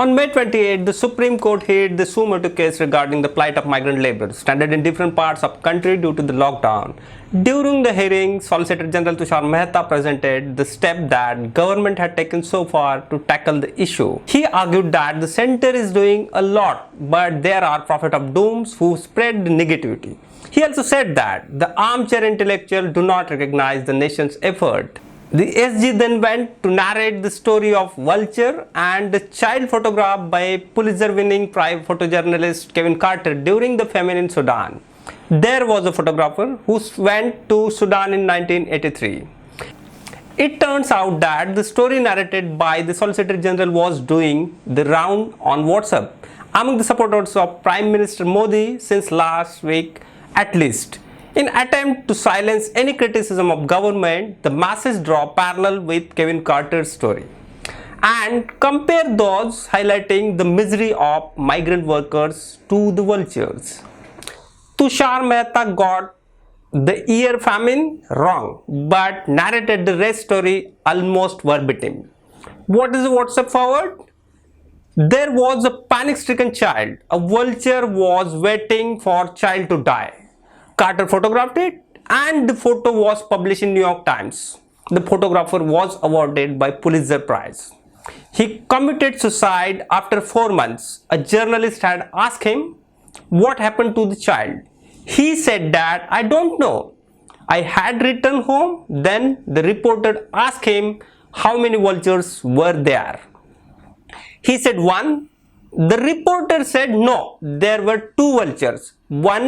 On May 28, the Supreme Court heard the suo motu case regarding the plight of migrant laborers stranded in different parts of the country due to the lockdown. During the hearing, Solicitor General Tushar Mehta presented the step that government had taken so far to tackle the issue. He argued that the center is doing a lot, but there are prophet of dooms who spread the negativity. He also said that the armchair intellectuals do not recognize the nation's effort. The SG then went to narrate the story of Vulture and the child photograph by Pulitzer-winning photojournalist Kevin Carter during the famine in Sudan. There was a photographer who went to Sudan in 1983. It turns out that the story narrated by the Solicitor General was doing the round on WhatsApp among the supporters of Prime Minister Modi since last week at least. In attempt to silence any criticism of government, the masses draw parallel with Kevin Carter's story and compare those highlighting the misery of migrant workers to the vultures. Tushar Mehta got the year famine wrong, but narrated the rest story almost verbatim. What is the WhatsApp forward? There was a panic-stricken child. A vulture was waiting for child to die. Carter photographed it and the photo was published in New York Times. The photographer was awarded by Pulitzer Prize. He committed suicide after 4 months. A journalist had asked him what happened to the child. He said that, "I don't know. I had returned home." Then the reporter asked him how many vultures were there. He said 1. The reporter said no, there were 2 vultures. One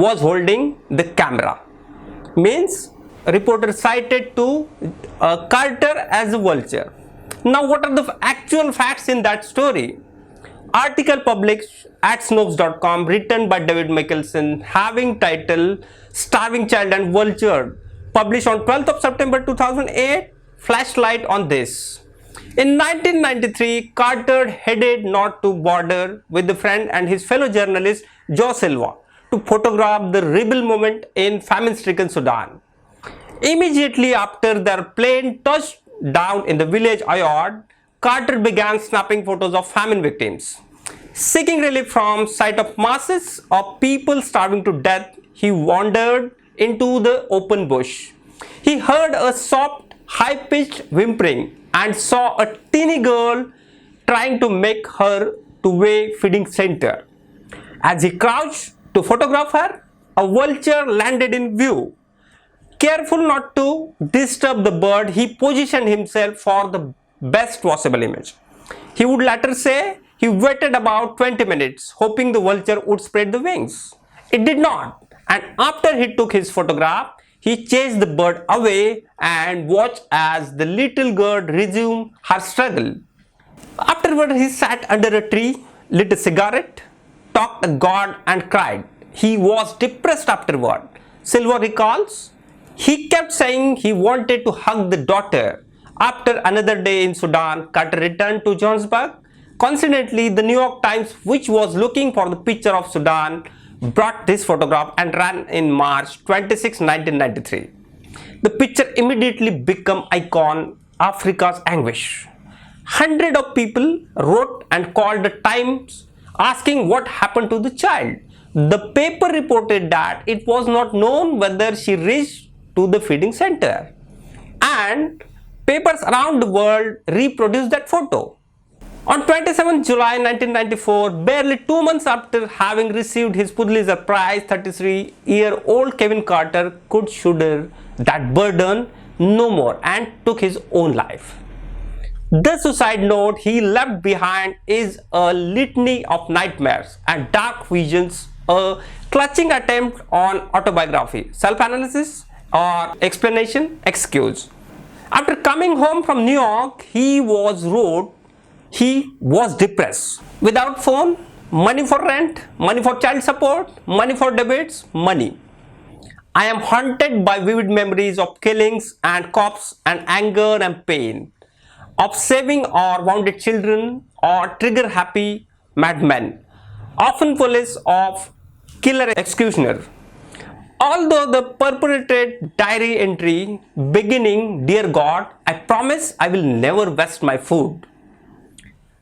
was holding the camera. Means reporter cited to Carter as a vulture. Now what are the actual facts in that story? Article published at Snopes.com written by David Michelson having title Starving Child and Vulture, published on 12th of September 2008, flashlight on this. In 1993, Carter headed north to border with a friend and his fellow journalist Joe Silva to photograph the rebel movement in famine-stricken Sudan. Immediately after their plane touched down in the village Ayod, Carter began snapping photos of famine victims. Seeking relief from sight of masses of people starving to death, he wandered into the open bush. He heard a soft, high-pitched whimpering and saw a teeny girl trying to make her way feeding center. As he crouched to photograph her, a vulture landed in view. Careful not to disturb the bird, he positioned himself for the best possible image. He would later say he waited about 20 minutes, hoping the vulture would spread the wings. It did not, and after he took his photograph, he chased the bird away and watched as the little girl resumed her struggle. Afterward, he sat under a tree, lit a cigarette, talked to God and cried. He was depressed afterward. Silva recalls, he kept saying he wanted to hug the daughter. After another day in Sudan, Carter returned to Johannesburg. Coincidentally, the New York Times, which was looking for the picture of Sudan, brought this photograph and ran in March 26, 1993. The picture immediately became icon Africa's anguish. Hundreds of people wrote and called the Times asking what happened to the child. The paper reported that it was not known whether she reached to the feeding center. And papers around the world reproduced that photo. On 27 July 1994, barely 2 months after having received his Pulitzer Prize, 33-year-old Kevin Carter could shoulder that burden no more and took his own life. The suicide note he left behind is a litany of nightmares and dark visions, a clutching attempt on autobiography, self-analysis, or explanation, excuse. After coming home from New York, he wrote he was depressed. Without phone, money for rent, money for child support, money for debates, money. I am haunted by vivid memories of killings and cops and anger and pain, of saving or wounded children or trigger-happy madmen, often police of killer executioner. Although the perpetrated diary entry beginning, "Dear God, I promise I will never waste my food."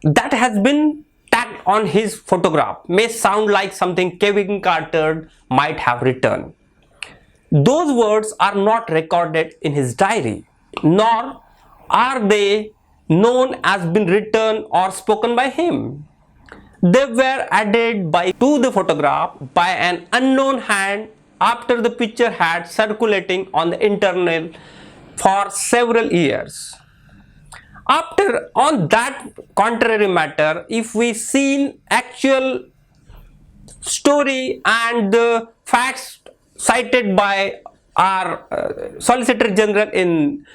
that has been tagged on his photograph may sound like something Kevin Carter might have written. Those words are not recorded in his diary, nor are they known as been written or spoken by him. They were added to the photograph by an unknown hand after the picture had circulating on the internet for several years. After on that contrary matter, if we seen actual story and the facts cited by our Solicitor General in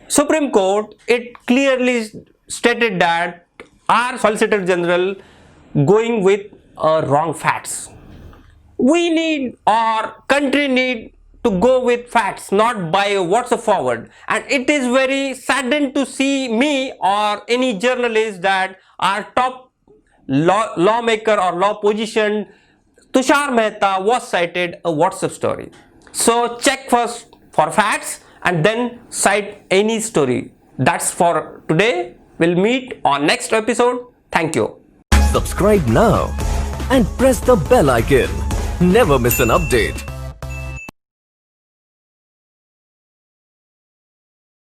Supreme Court, it clearly stated that our Solicitor General going with wrong facts. We need, our country need to go with facts, not by what's forward. And it is very saddened to see me or any journalist that our top lawmaker or law position Tushar Mehta was cited a WhatsApp story. So check first for facts and then cite any story. That's for today. We'll meet on next episode. Thank you. Subscribe now and press the bell icon. Never miss an update.